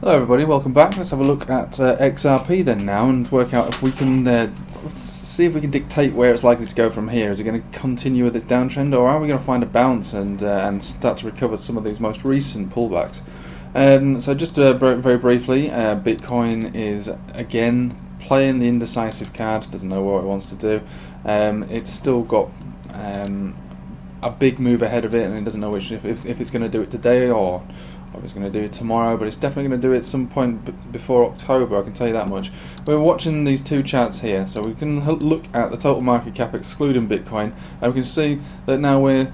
Hello everybody, welcome back. Let's have a look at XRP then now and work out if we can see if we can dictate where it's likely to go from here. Is it going to continue with its downtrend, or are we going to find a bounce and start to recover some of these most recent pullbacks? So just very briefly, Bitcoin is again playing the indecisive card, doesn't know what it wants to do. It's still got a big move ahead of it, and it doesn't know if it's going to do it today or it's going to do it tomorrow, but it's definitely going to do it at some point before October, I can tell you that much. We're watching these two charts here, so we can look at the total market cap excluding Bitcoin, and we can see that now we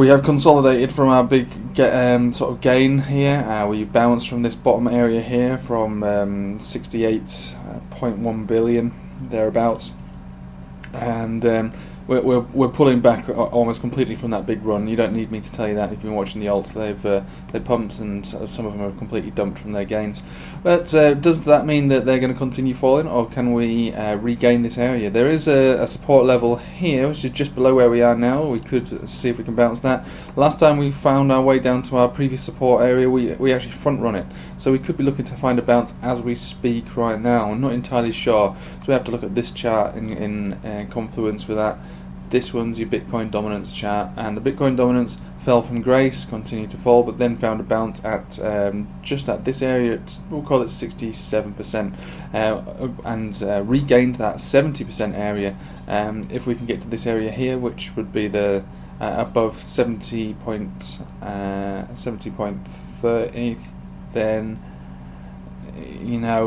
have consolidated from our big sort of gain here. We bounced from this bottom area here from 68.1 billion thereabouts, and we're pulling back almost completely from that big run. You don't need me to tell you that if you've been watching the alts. They've pumped, and some of them have completely dumped from their gains. But does that mean that they're going to continue falling, or can we regain this area? There is a support level here, which is just below where we are now. We could see if we can bounce that. Last time we found our way down to our previous support area, we actually front run it. So we could be looking to find a bounce as we speak right now. I'm not entirely sure, so we have to look at this chart in confluence with that. This one's your Bitcoin dominance chart, and the Bitcoin dominance fell from grace, continued to fall, but then found a bounce at just at this area. We'll call it 67%, and regained that 70% area. If we can get to this area here, which would be the above 70.30, then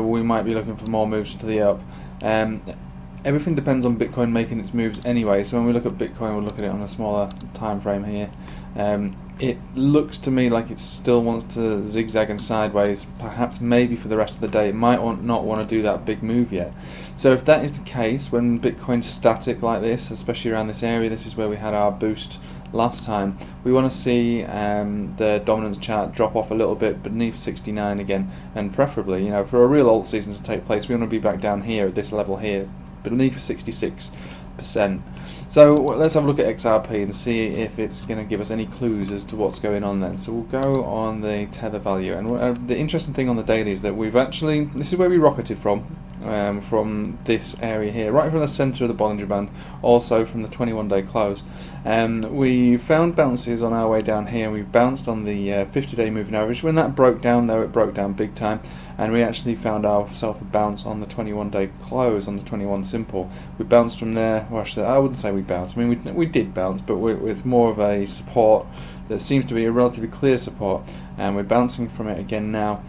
we might be looking for more moves to the up. Everything depends on Bitcoin making its moves anyway, so when we look at Bitcoin, we'll look at it on a smaller time frame here. It looks to me like it still wants to zigzag and sideways, perhaps maybe for the rest of the day. It might not want to do that big move yet. So if that is the case, when Bitcoin's static like this, especially around this area, this is where we had our boost last time, we want to see the dominance chart drop off a little bit beneath 69 again, and preferably, for a real alt season to take place, we want to be back down here at this level here, beneath 66%. So let's have a look at XRP and see if it's going to give us any clues as to what's going on then. So we'll go on the tether value, and the interesting thing on the daily is that this is where we rocketed from this area here, right from the center of the Bollinger Band, also from the 21-day close. We found bounces on our way down here, and we bounced on the 50-day moving average. When that broke down, though, it broke down big time, and we actually found ourselves a bounce on the 21-day close, on the 21 simple. We bounced from there. Well, actually, I wouldn't say we bounced. I mean, we did bounce, but it's more of a support that seems to be a relatively clear support, and we're bouncing from it again now.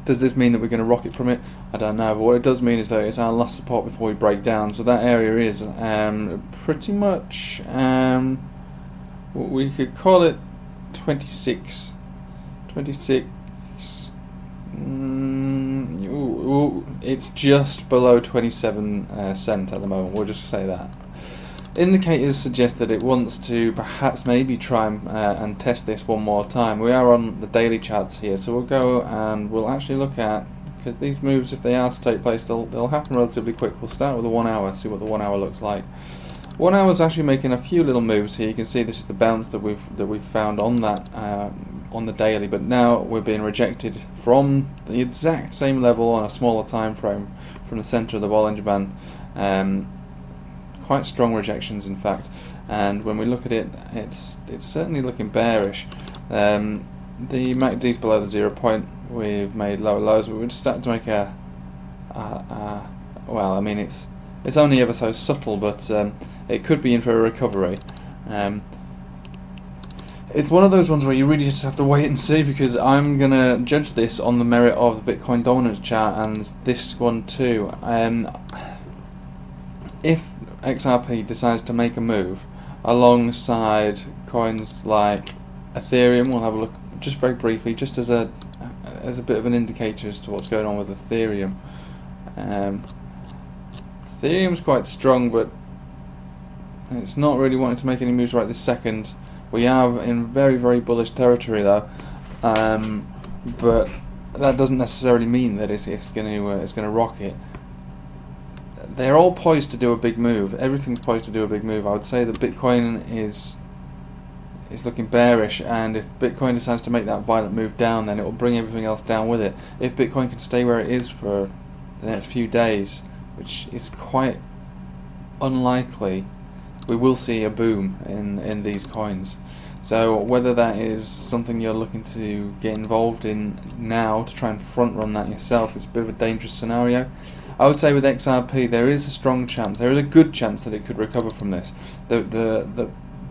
Does this mean that we're going to rocket from it? I don't know, but what it does mean is that it's our last support before we break down. So that area is pretty much, we could call it 26. It's just below 27 cent at the moment. We'll just say that. Indicators suggest that it wants to perhaps maybe try and test this one more time. We are on the daily charts here, so we'll go and we'll actually look at, because these moves, if they are to take place, they'll happen relatively quick. We'll start with the 1 hour, see what the 1 hour looks like. 1 hour is actually making a few little moves here. You can see this is the bounce that we've found on that on the daily, but now we're being rejected from the exact same level on a smaller time frame from the center of the Bollinger Band. Quite strong rejections, in fact, and when we look at it, it's certainly looking bearish. The MACD's below the 0 point. We've made lower lows, but we're just starting to make well, I mean, it's only ever so subtle, but it could be in for a recovery. It's one of those ones where you really just have to wait and see, because I'm going to judge this on the merit of the Bitcoin dominance chart and this one too. If XRP decides to make a move alongside coins like Ethereum, we'll have a look just very briefly, just as a bit of an indicator as to what's going on with Ethereum. Ethereum's quite strong, but it's not really wanting to make any moves right this second. We are in very, very bullish territory though, but that doesn't necessarily mean that it's going to rocket. They're all poised to do a big move. Everything's poised to do a big move. I would say that Bitcoin is is looking bearish, and if Bitcoin decides to make that violent move down, then it will bring everything else down with it. If Bitcoin can stay where it is for the next few days, which is quite unlikely, we will see a boom in these coins. So whether that is something you're looking to get involved in now to try and front run that yourself, it's a bit of a dangerous scenario. I would say with XRP there is a strong chance, there is a good chance that it could recover from this.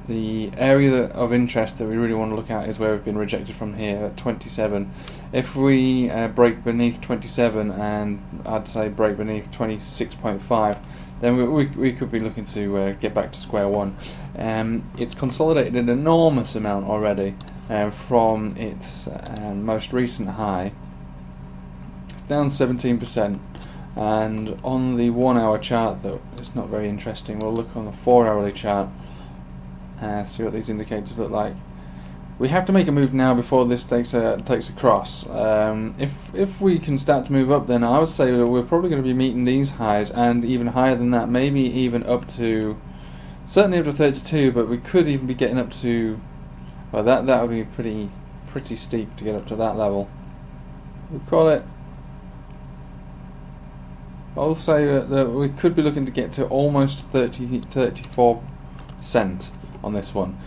The area of interest that we really want to look at is where we've been rejected from here at 27. If we break beneath 27, and I'd say break beneath 26.5, then we could be looking to get back to square one. It's consolidated an enormous amount already from its most recent high. It's down 17%, and on the 1 hour chart, though, it's not very interesting. We'll look on the 4 hourly chart, see what these indicators look like. We have to make a move now before this takes a cross. If we can start to move up, then I would say that we're probably going to be meeting these highs and even higher than that, maybe even up to, certainly up to 32, but we could even be getting up to, well, that would be pretty steep to get up to that level. We'll call it, I'll say that we could be looking to get to almost 34 cent on this one.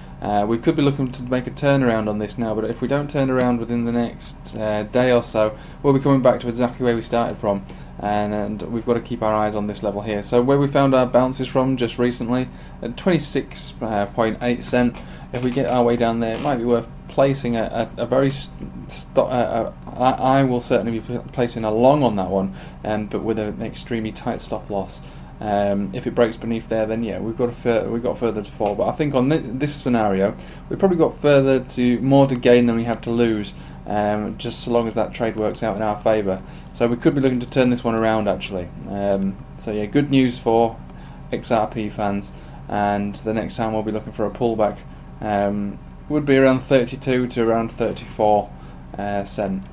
We could be looking to make a turnaround on this now, but if we don't turn around within the next day or so, we'll be coming back to exactly where we started from, and we've got to keep our eyes on this level here. So where we found our bounces from just recently at 26.8 cent, if we get our way down there, it might be worth placing a very I will certainly be placing a long on that one, but with an extremely tight stop loss. If it breaks beneath there, then yeah, we've got further to fall. But I think on this scenario, we've probably got more to gain than we have to lose, just so long as that trade works out in our favour. So we could be looking to turn this one around actually. So yeah, good news for XRP fans, and the next time we'll be looking for a pullback. Would be around 32 to around 34 cent.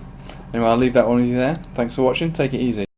Anyway, I'll leave that one with you there. Thanks for watching. Take it easy.